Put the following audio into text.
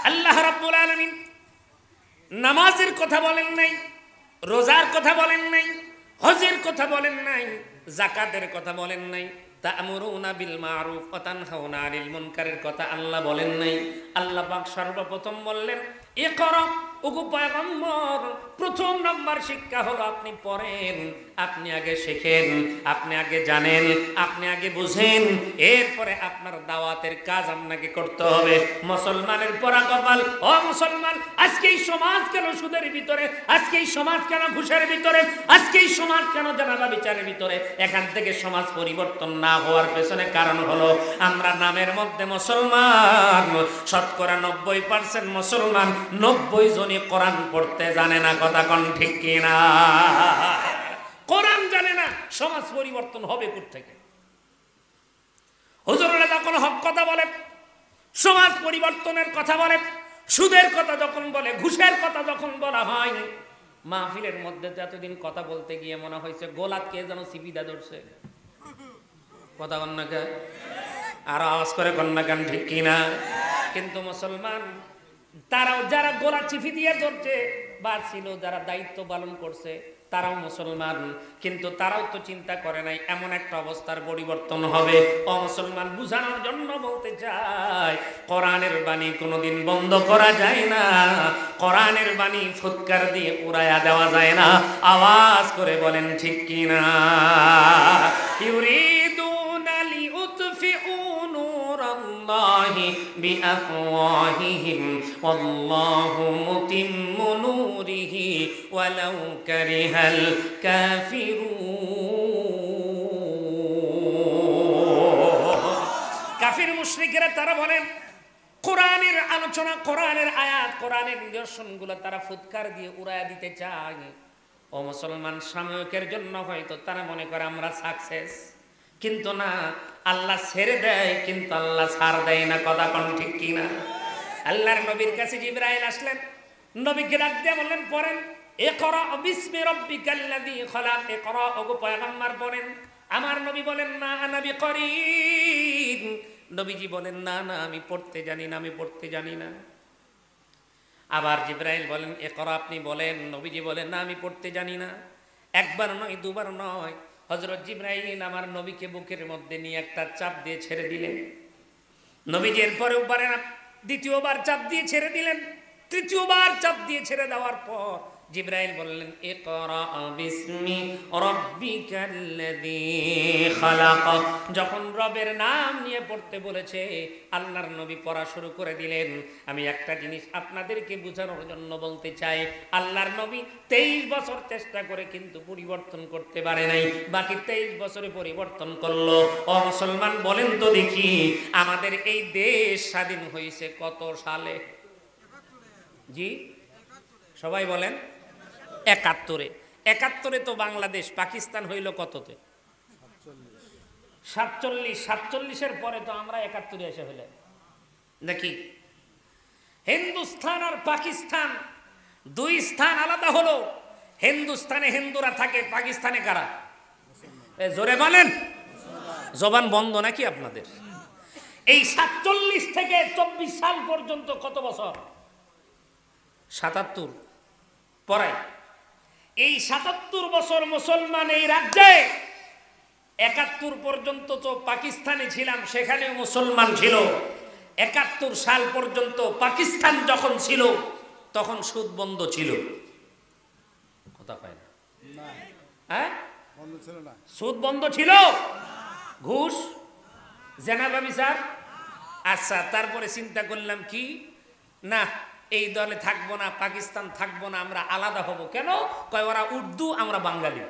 আল্লাহ রাব্বুল আলামিন নামাজের কথা বলেন নাই, রোজার কথা বলেন নাই, হজের কথা বলেন নাই, যাকাতের কথা বলেন নাই, তা'মুরুনা বিল মা'রুফ ওয়া তানহাউনা আনিল মুনকারের কথা আল্লাহ বলেন নাই। আল্লাহ পাক সর্বপ্রথম বললেন ইকরা, ওগো পয়গম্বর প্রথম নাম্বার শিক্ষা হলো আপনি পড়েন, আপনি আগে শেখেন, আপনি আগে জানেন, আপনি আগে বুঝেন, এরপরে আপনার দাওয়াতের কাজ আপনাকে করতে হবে। মুসলমানের পরা কপাল, ও মুসলমান, আজকে এই সমাজ কেন সুদের ভিতরে, আজকে এই সমাজ কেন ঘুষের ভিতরে, আজকে এই সমাজ কেন জানাজা বিচারের ভিতরে? এখান থেকে সমাজ পরিবর্তন না হওয়ার পেছনে কারণ হলো আমরা নামের মধ্যে মুসলমান, শতকরা 90% মুসলমান, 90 জনই কোরআন পড়তে জানে না। কথা কোন ঠিক কিনা? কোরআন জানে না, সমাজ পরিবর্তন হবে কোথা থেকে? হুজুররা যখন হক কথা বলে, সমাজ পরিবর্তনের কথা বলে, সুদের কথা যখন বলে, ঘুষের কথা যখন বলা হয়, মাহফিলের মধ্যে এতদিন কথা বলতে গিয়ে মনে হয়েছে গোলাপ কে যেন সিপিদা ধরছে। কথা কন্যা কে আর আওয়াজ করে কন্যা গান ঠিক কিনা? কিন্তু মুসলমান তারাও যারা গোলা চিপি দিয়ে ধরছে বা ছিল যারা দায়িত্ব পালন করছে তারাও মুসলমান, কিন্তু তারাও তো চিন্তা করে নাই এমন একটা অবস্থার পরিবর্তন হবে। ও মুসলমান, বুঝানোর জন্য বলতে চাই কোরআনের বাণী কোনোদিন বন্ধ করা যায় না, কোরআনের বাণী ফুৎকার দিয়ে উড়াইয়া দেওয়া যায় না। আওয়াজ করে বলেন ঠিক কিনা? ইউরিদুনা লিউতফিউ নূরাল্লাহি বিআফওয়াহিহিম ওয়াল্লাহু মুতিম্মু নূরিহি ওয়ালাউ কারিহাল কাফিরুন। কাফির মুশরিকরা তারা বলেন কোরআনের আলোচনা, কোরআনের আয়াত, কোরআনের নিদর্শনগুলো তারা ফুৎকার দিয়ে উড়াইয়া দিতে চায়। ও মুসলমান, সাময়িকের জন্য হয়তো তারা মনে করে আমরা সাকসেস, কিন্তু না, আল্লাহ ছেড়ে দেয় কিন্তু আল্লাহ ছাড় দেয় না। কথা কোন ঠিক কিনা? আল্লাহর নবীর কাছে জিবরাইল আসলেন, নবীকে ডাক দিয়ে বললেন পড়েন ইকরা বিসমি রাব্বিকাল্লাযী খালাক। ইকরা, ওগো পয়গম্বর পড়েন। আমার নবী বলেন না আনা বিকরিন। নবীজি বলেন না না, আমি পড়তে জানি না, আমি পড়তে জানি না। আবার জিবরাইল বলেন ইকরা, আপনি বলেন। নবীজি বলেন না, আমি পড়তে জানি না। একবার নয়, দুবার নয়, হযরত জিবরাইল আমার নবীকে বুকের মধ্যে নিয়ে একটা চাপ দিয়ে ছেড়ে দিলেন। নবীজি এরপরেও পারে না, দ্বিতীয়বার চাপ দিয়ে ছেড়ে দিলেন। তৃতীয়বার চাপ দিয়ে ছেড়ে দেওয়ার পর জিবরাইল বললেন ইকরা বিসমি রাব্বিকাল্লাযী খালাক। যখন রবের নাম নিয়ে পড়তে বলেছে, আল্লাহর নবী পড়া শুরু করে দিলেন। আমি একটা জিনিস আপনাদেরকে বোঝানোর জন্য বলতে চাই, আল্লাহর নবী 23 বছর চেষ্টা করে কিন্তু পরিবর্তন করতে পারে নাই, বাকি 23 বছরে পরিবর্তন করলো। ও মুসলমান, বলেন তো দেখি আমাদের এই দেশ স্বাধীন হয়েছে কত সালে? জি সবাই বলেন 71। 71-এ তো বাংলাদেশ, পাকিস্তান হইল কততে? 47। 47-এর পরে তো আমরা 71-এ এসে হইলে দেখি হিন্দুস্তান আর পাকিস্তান দুই স্থান আলাদা হলো। হিন্দুস্তানে হিন্দুরা থাকে, পাকিস্তানে কারা? জোরে বলেন, জবান বন্ধ নাকি আপনাদের? এই 47 থেকে 24 সাল পর্যন্ত কত বছর? 77 পড়াই। এই 77 বছর মুসলমান এই রাজ্যে, 71 পর্যন্ত তো পাকিস্তানে ছিলাম, সেখানে মুসলমান ছিল। 71 সাল পর্যন্ত পাকিস্তান যখন ছিল তখন সুদ বন্ধ ছিল। কথা কয় না? হ্যাঁ, সুদ বন্ধ ছিল, ঘুষ, জেনা ব্যভিচার। আচ্ছা, তারপরে চিন্তা করলাম কি না, এই দলে থাকবো না, পাকিস্তান থাকবো না, আমরা আলাদা হব। কেন? কয় ওরা উর্দু, আমরা বাঙালি।